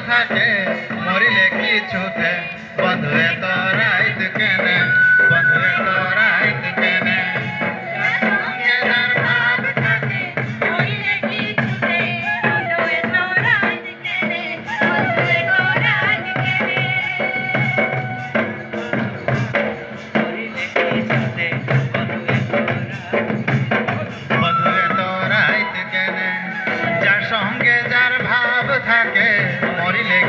থাকে মরিলে কিছুতে বন্ধু এত রাইত কেনে বন্ধু এত রাইত কেনে সঙ্গে যার ভাব থাকে মরিলে